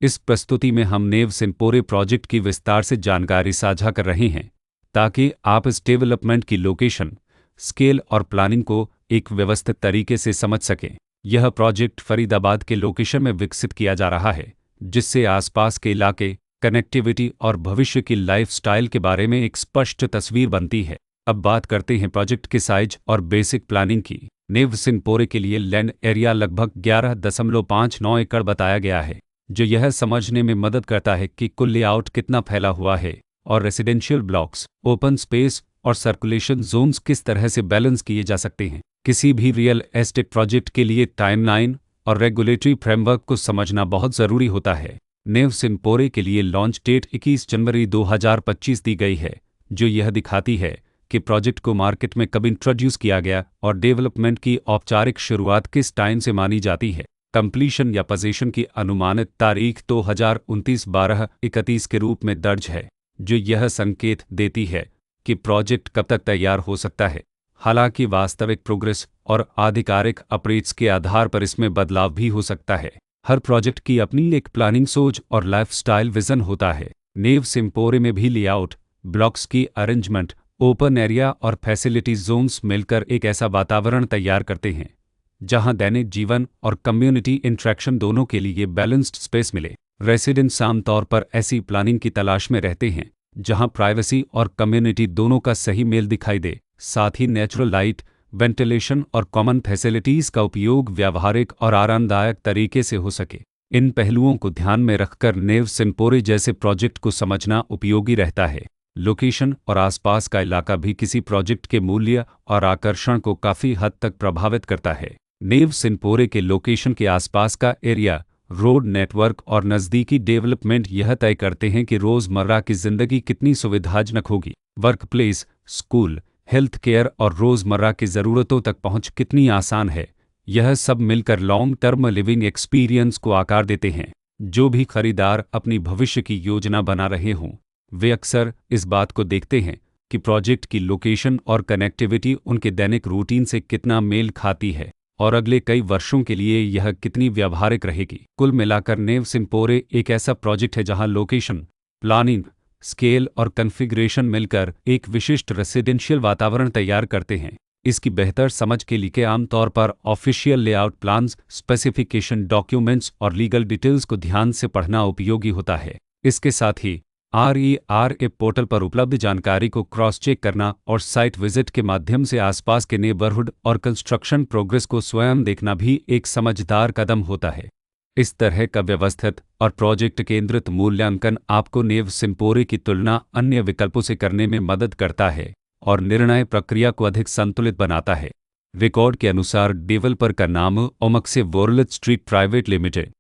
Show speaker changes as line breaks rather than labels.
इस प्रस्तुति में हम नेव सिम्पोरे प्रोजेक्ट की विस्तार से जानकारी साझा कर रहे हैं ताकि आप इस डेवलपमेंट की लोकेशन, स्केल और प्लानिंग को एक व्यवस्थित तरीके से समझ सकें। यह प्रोजेक्ट फरीदाबाद के लोकेशन में विकसित किया जा रहा है, जिससे आसपास के इलाके, कनेक्टिविटी और भविष्य की लाइफस्टाइल के बारे में एक स्पष्ट तस्वीर बनती है। अब बात करते हैं प्रोजेक्ट के साइज और बेसिक प्लानिंग की। नेव सिम्पोरे के लिए लैंड एरिया लगभग 11.59 एकड़ बताया गया है, जो यह समझने में मदद करता है कि कुल लेआउट कितना फैला हुआ है और रेसिडेंशियल ब्लॉक्स, ओपन स्पेस और सर्कुलेशन जोन्स किस तरह से बैलेंस किए जा सकते हैं। किसी भी रियल एस्टेट प्रोजेक्ट के लिए टाइमलाइन और रेगुलेटरी फ्रेमवर्क को समझना बहुत ज़रूरी होता है। नेव सिम्पोरे के लिए लॉन्च डेट 21 जनवरी 2025 दी गई है, जो यह दिखाती है कि प्रोजेक्ट को मार्केट में कब इंट्रोड्यूस किया गया और डेवलपमेंट की औपचारिक शुरुआत किस टाइम से मानी जाती है। कंप्लीशन या पोजीशन की अनुमानित तारीख 2029-12-31 के रूप में दर्ज है, जो यह संकेत देती है कि प्रोजेक्ट कब तक तैयार हो सकता है। हालांकि वास्तविक प्रोग्रेस और आधिकारिक अपडेट्स के आधार पर इसमें बदलाव भी हो सकता है। हर प्रोजेक्ट की अपनी एक प्लानिंग सोच और लाइफस्टाइल विजन होता है। नेव सिम्पोरे में भी लेआउट, ब्लॉक्स की अरेंजमेंट, ओपन एरिया और फैसिलिटी जोन्स मिलकर एक ऐसा वातावरण तैयार करते हैं जहां दैनिक जीवन और कम्युनिटी इंटरेक्शन दोनों के लिए बैलेंस्ड स्पेस मिले। रेसिडेंट्स आमतौर पर ऐसी प्लानिंग की तलाश में रहते हैं जहां प्राइवेसी और कम्युनिटी दोनों का सही मेल दिखाई दे। साथ ही नेचुरल लाइट, वेंटिलेशन और कॉमन फैसिलिटीज़ का उपयोग व्यावहारिक और आरामदायक तरीके से हो सके। इन पहलुओं को ध्यान में रखकर नेव सिम्पोरे जैसे प्रोजेक्ट को समझना उपयोगी रहता है। लोकेशन और आसपास का इलाका भी किसी प्रोजेक्ट के मूल्य और आकर्षण को काफ़ी हद तक प्रभावित करता है। नेव सिम्पोरे के लोकेशन के आसपास का एरिया, रोड नेटवर्क और नज़दीकी डेवलपमेंट यह तय करते हैं कि रोज़मर्रा की ज़िंदगी कितनी सुविधाजनक होगी। Work place, school, health care और रोज़मर्रा की ज़रूरतों तक पहुंच कितनी आसान है। यह सब मिलकर लॉन्ग टर्म लिविंग एक्सपीरियंस को आकार देते हैं। जो भी खरीदार अपनी भविष्य की योजना बना रहे हों, वे अक्सर इस बात को देखते हैं कि प्रोजेक्ट की लोकेशन और कनेक्टिविटी उनके दैनिक रूटीन से कितना मेल खाती है और अगले कई वर्षों के लिए यह कितनी व्यावहारिक रहेगी। कुल मिलाकर नेव सिम्पोरे एक ऐसा प्रोजेक्ट है जहां लोकेशन, प्लानिंग, स्केल और कॉन्फ़िगरेशन मिलकर एक विशिष्ट रेसिडेंशियल वातावरण तैयार करते हैं। इसकी बेहतर समझ के लिए आमतौर पर official layout plans, specification documents और लीगल डिटेल्स को ध्यान से पढ़ना उपयोगी होता है। इसके साथ ही RERA पोर्टल पर उपलब्ध जानकारी को क्रॉस चेक करना और साइट विजिट के माध्यम से आसपास के नेबरहुड और कंस्ट्रक्शन प्रोग्रेस को स्वयं देखना भी एक समझदार कदम होता है। इस तरह का व्यवस्थित और प्रोजेक्ट केंद्रित मूल्यांकन आपको नेव सिम्पोरे की तुलना अन्य विकल्पों से करने में मदद करता है और निर्णय प्रक्रिया को अधिक संतुलित बनाता है। रिकॉर्ड के अनुसार डेवलपर का नाम ओमक्से वोरलेट स्ट्रीट प्राइवेट लिमिटेड